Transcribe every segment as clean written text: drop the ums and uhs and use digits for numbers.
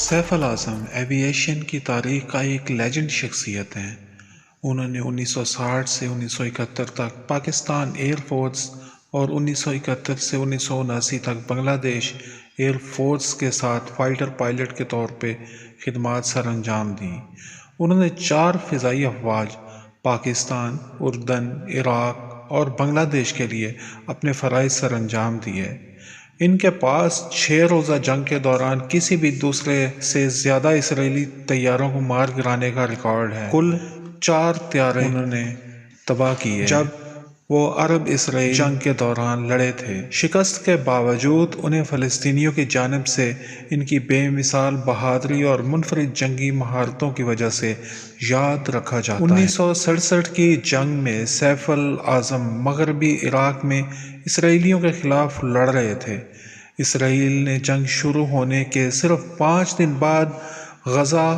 Safe الاعظم aviation کی تاریخ کا ایک لیجنڈ شخصیت ہیں۔ انہوں نے 1960 سے 1971 تک پاکستان ایئر فورس اور 1971 سے 1979 تک بنگلہ دیش ایئر فورس کے ساتھ فائٹر پائلٹ کے طور پہ خدمات سر انجام دیں۔ انہوں نے 4 فضائی افواج پاکستان، اردن، عراق اور بنگلہ دیش کے لیے اپنے فرائض سر انجام دیے۔ ان کے پاس 6 روزہ جنگ کے دوران کسی بھی دوسرے سے زیادہ اسرائیلی طیاروں کو مار گرانے کا ریکارڈ ہے۔ کل 4 طیارے انہوں نے تباہ کیے جب وہ عرب اسرائیل جنگ کے دوران لڑے تھے۔ شکست کے باوجود انہیں فلسطینیوں کی جانب سے ان کی بے مثال بہادری اور منفرد جنگی مہارتوں کی وجہ سے یاد رکھا جاتا ہے۔ 1967 کی جنگ میں سیف الاعظم مغربی عراق میں اسرائیلیوں کے خلاف لڑ رہے تھے۔ اسرائیل نے جنگ شروع ہونے کے صرف 5 دن بعد غزہ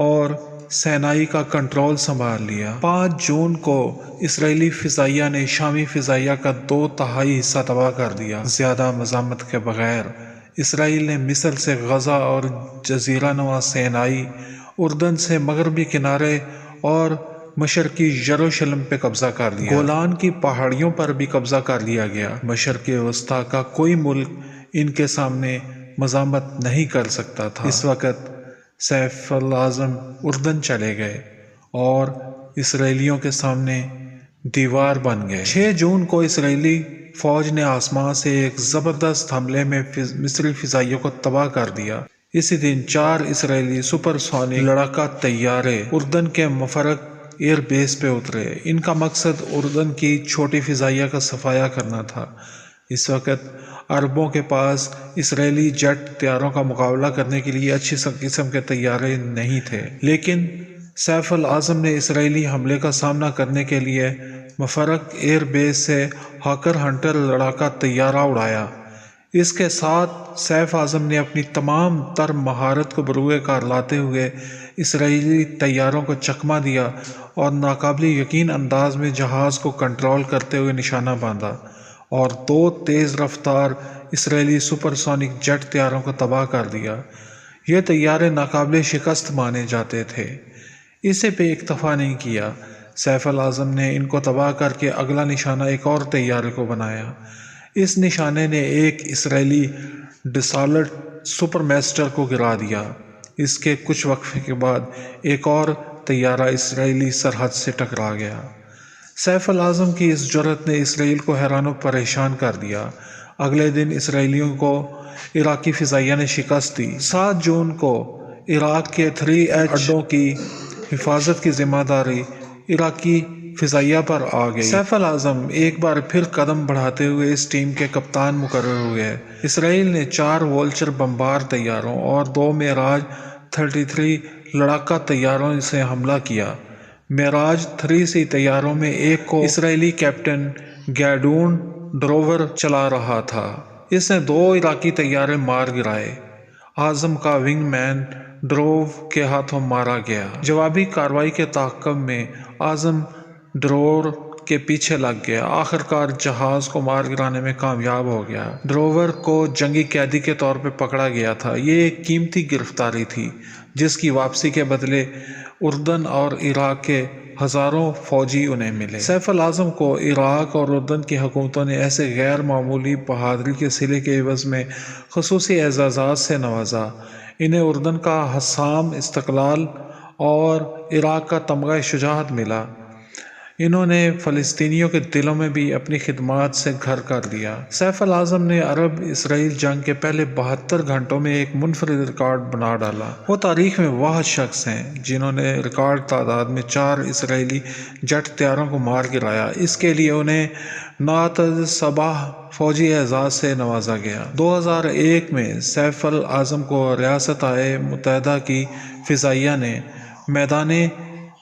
اور سینائی کا کنٹرول سنبھال لیا۔ 5 جون کو اسرائیلی فضائیہ نے شامی فضائیہ کا 2/3 حصہ تباہ کر دیا۔ زیادہ مزاحمت کے بغیر اسرائیل نے مصر سے غزہ اور جزیرہ نما سینائی، اردن سے مغربی کنارے اور مشرقی یروشلم پہ قبضہ کر لیا۔ گولان کی پہاڑیوں پر بھی قبضہ کر لیا گیا۔ مشرق وسطیٰ کا کوئی ملک ان کے سامنے مزاحمت نہیں کر سکتا تھا۔ اس وقت سیف الاعظم اردن چلے گئے اور اسرائیلیوں کے سامنے دیوار بن گئے۔ 6 جون کو اسرائیلی فوج نے آسمان سے ایک زبردست حملے میں مصری فضائیوں کو تباہ کر دیا۔ اسی دن 4 اسرائیلی سپر سونک لڑاکا طیارے اردن کے مفرق ایئر بیس پہ اترے۔ ان کا مقصد اردن کی چھوٹی فضائیہ کا صفایا کرنا تھا۔ اس وقت عربوں کے پاس اسرائیلی جیٹ طیاروں کا مقابلہ کرنے کے لیے اچھی قسم کے طیارے نہیں تھے، لیکن سیف الاعظم نے اسرائیلی حملے کا سامنا کرنے کے لیے مفرق ایئر بیس سے ہاکر ہنٹر لڑاکا طیارہ اڑایا۔ اس کے ساتھ سیف اعظم نے اپنی تمام تر مہارت کو بروئے کار لاتے ہوئے اسرائیلی طیاروں کو چکمہ دیا اور ناقابل یقین انداز میں جہاز کو کنٹرول کرتے ہوئے نشانہ باندھا اور 2 تیز رفتار اسرائیلی سپر سونک جیٹ طیاروں کو تباہ کر دیا۔ یہ طیارے ناقابل شکست مانے جاتے تھے۔ اسے پہ اکتفا نہیں کیا، سیف الاعظم نے ان کو تباہ کر کے اگلا نشانہ ایک اور طیارے کو بنایا۔ اس نشانے نے ایک اسرائیلی ڈسالٹ سپر میسٹر کو گرا دیا۔ اس کے کچھ وقفے کے بعد ایک اور طیارہ اسرائیلی سرحد سے ٹکرا گیا۔ سیف الاعظم کی اس جرأت نے اسرائیل کو حیران و پریشان کر دیا۔ اگلے دن اسرائیلیوں کو عراقی فضائیہ نے شکست دی۔ 7 جون کو عراق کے 3H اڈوں کی حفاظت کی ذمہ داری عراقی فضائیہ پر آ گئی۔ سیف الاعظم ایک بار پھر قدم بڑھاتے ہوئے اس ٹیم کے کپتان مقرر ہوئے۔ اسرائیل نے 4 وولچر بمبار طیاروں اور 2 معراج 33 لڑاکا طیاروں سے حملہ کیا۔ معراج 3C طیاروں میں ایک کو اسرائیلی کیپٹن گیڈون ڈروور چلا رہا تھا۔ اس نے 2 عراقی طیارے مار گرائے۔ اعظم کا ونگ مین ڈروور کے ہاتھوں مارا گیا۔ جوابی کارروائی کے تعاقب میں اعظم ڈروور کے پیچھے لگ گیا۔ آخرکار جہاز کو مار گرانے میں کامیاب ہو گیا۔ ڈروور کو جنگی قیدی کے طور پہ پکڑا گیا تھا۔ یہ ایک قیمتی گرفتاری تھی جس کی واپسی کے بدلے اردن اور عراق کے ہزاروں فوجی انہیں ملے۔ سیف الاعظم کو عراق اور اردن کی حکومتوں نے ایسے غیر معمولی بہادری کے صلے کے عوض میں خصوصی اعزازات سے نوازا۔ انہیں اردن کا حسام استقلال اور عراق کا تمغہ شجاعت ملا۔ انہوں نے فلسطینیوں کے دلوں میں بھی اپنی خدمات سے گھر کر دیا۔ سیف الاعظم نے عرب اسرائیل جنگ کے پہلے 72 گھنٹوں میں ایک منفرد ریکارڈ بنا ڈالا۔ وہ تاریخ میں واحد شخص ہیں جنہوں نے ریکارڈ تعداد میں 4 اسرائیلی جیٹ طیاروں کو مار گرایا۔ اس کے لیے انہیں نعت الصباح فوجی اعزاز سے نوازا گیا۔ 2001 میں سیف الاعظم کو ریاستہائے متحدہ کی فضائیہ نے میدان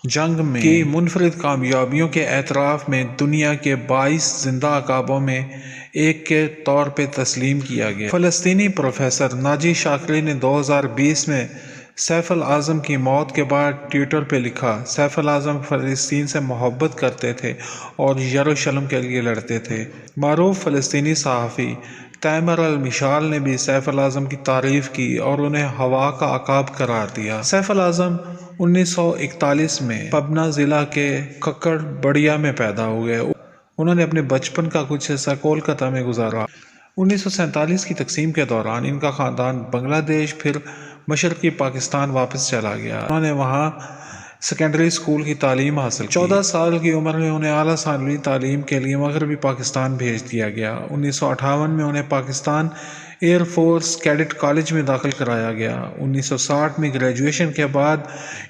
جنگ میں کی منفرد کامیابیوں کے اعتراف میں دنیا کے 22 زندہ عقابوں میں ایک کے طور پہ تسلیم کیا گیا۔ فلسطینی پروفیسر ناجی شاکری نے 2020 میں سیف الاعظم کی موت کے بعد ٹویٹر پہ لکھا، سیف الاعظم فلسطین سے محبت کرتے تھے اور یروشلم کے لیے لڑتے تھے۔ معروف فلسطینی صحافی تیمور المشال نے بھی سیف الاعظم کی تعریف کی اور انہیں ہوا کا عقاب قرار دیا۔ سیف الاعظم 1941 میں پبنا ضلع کے ککڑ بڑیا میں پیدا ہوئے۔ انہوں نے اپنے بچپن کا کچھ حصہ کولکتہ میں گزارا۔ 1947 کی تقسیم کے دوران ان کا خاندان بنگلہ دیش پھر مشرقی پاکستان واپس چلا گیا۔ انہوں نے وہاں سیکنڈری اسکول کی تعلیم حاصل کی۔ 14 سال کی عمر میں انہیں اعلیٰ ثانوی تعلیم کے لیے مغربی پاکستان بھیج دیا گیا۔ 1958 میں انہیں Pakistan air force cadet college میں داخل کرایا گیا۔ 1960 میں گریجویشن کے بعد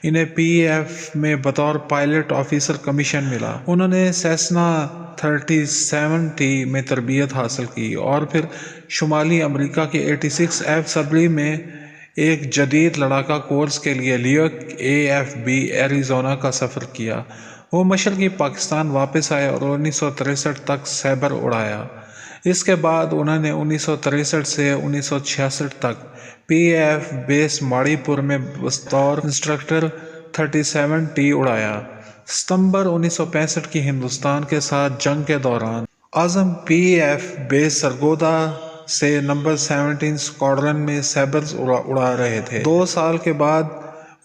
انہیں پی ایف میں بطور پائلٹ آفیسر کمیشن ملا۔ انہوں نے سیسنا 37T میں تربیت حاصل کی اور پھر شمالی امریکہ کے 86F سبری میں ایک جدید لڑاکا کورس کے لیے لیوک AFB ایریزونا کا سفر کیا۔ وہ مشرقی پاکستان واپس آئے اور 1963 تک سیبر اڑایا۔ اس کے بعد انہوں نے 1963 سے 1966 تک PAF بیس ماڑی پور میں بطور انسٹرکٹر 37T اڑایا۔ ستمبر 1965 کی ہندوستان کے ساتھ جنگ کے دوران اعظم PAF بیس سرگودا سے نمبر 17 اسکواڈرن میں سیبرز اڑا رہے تھے۔ 2 سال کے بعد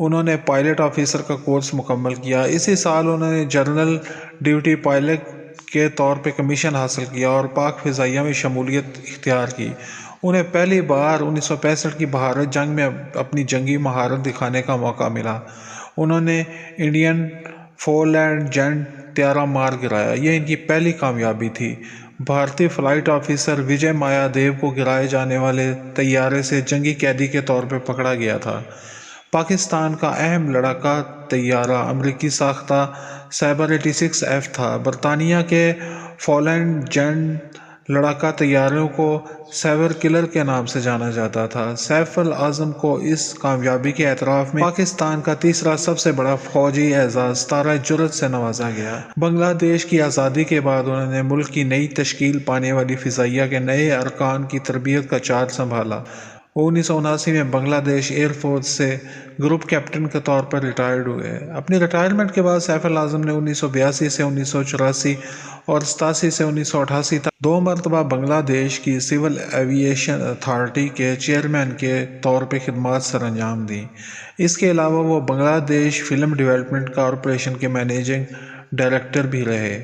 انہوں نے پائلٹ آفیسر کا کورس مکمل کیا۔ اسی سال انہوں نے جنرل ڈیوٹی پائلٹ کے طور پہ کمیشن حاصل کیا اور پاک فضائیہ میں شمولیت اختیار کی۔ انہیں پہلی بار 1965 کی بھارت جنگ میں اپنی جنگی مہارت دکھانے کا موقع ملا۔ انہوں نے انڈین فولینڈ جیٹ طیارہ مار گرایا۔ یہ ان کی پہلی کامیابی تھی۔ بھارتی فلائٹ آفیسر وجے مایا دیو کو گرائے جانے والے طیارے سے جنگی قیدی کے طور پہ پکڑا گیا تھا۔ پاکستان کا اہم لڑاکا طیارہ امریکی ساختہ سائبر 86F تھا۔ برطانیہ کے فولینڈ جیٹ لڑاکا طیاروں کو سائبر کلر کے نام سے جانا جاتا تھا۔ سیف الاعظم کو اس کامیابی کے اعتراف میں پاکستان کا تیسرا سب سے بڑا فوجی اعزاز تارہ جرأت سے نوازا گیا۔ بنگلہ دیش کی آزادی کے بعد انہوں نے ملک کی نئی تشکیل پانے والی فضائیہ کے نئے ارکان کی تربیت کا چارج سنبھالا۔ وہ 1979 میں بنگلہ دیش ایئر فورس سے گروپ کیپٹن کے طور پر ریٹائرڈ ہوئے۔ اپنی ریٹائرمنٹ کے بعد سیف الاعظم نے 1982 سے 1984 اور 87 سے 1988 تک 2 مرتبہ بنگلہ دیش کی سول ایوییشن اتھارٹی کے چیئرمین کے طور پر خدمات سر انجام دیں۔ اس کے علاوہ وہ بنگلہ دیش فلم ڈیولپمنٹ کارپوریشن کے مینیجنگ ڈائریکٹر بھی رہے۔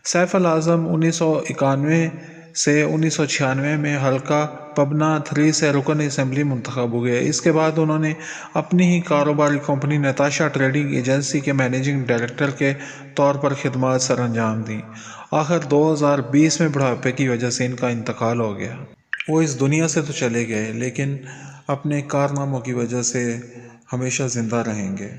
سیف الاعظم 1991 سے 1996 میں حلقہ پبنا 3 سے رکن اسمبلی منتخب ہوئے۔ اس کے بعد انہوں نے اپنی ہی کاروباری کمپنی نتاشا ٹریڈنگ ایجنسی کے مینیجنگ ڈائریکٹر کے طور پر خدمات سر انجام دیں۔ آخر 2020 میں بڑھاپے کی وجہ سے ان کا انتقال ہو گیا۔ وہ اس دنیا سے تو چلے گئے لیکن اپنے کارناموں کی وجہ سے ہمیشہ زندہ رہیں گے۔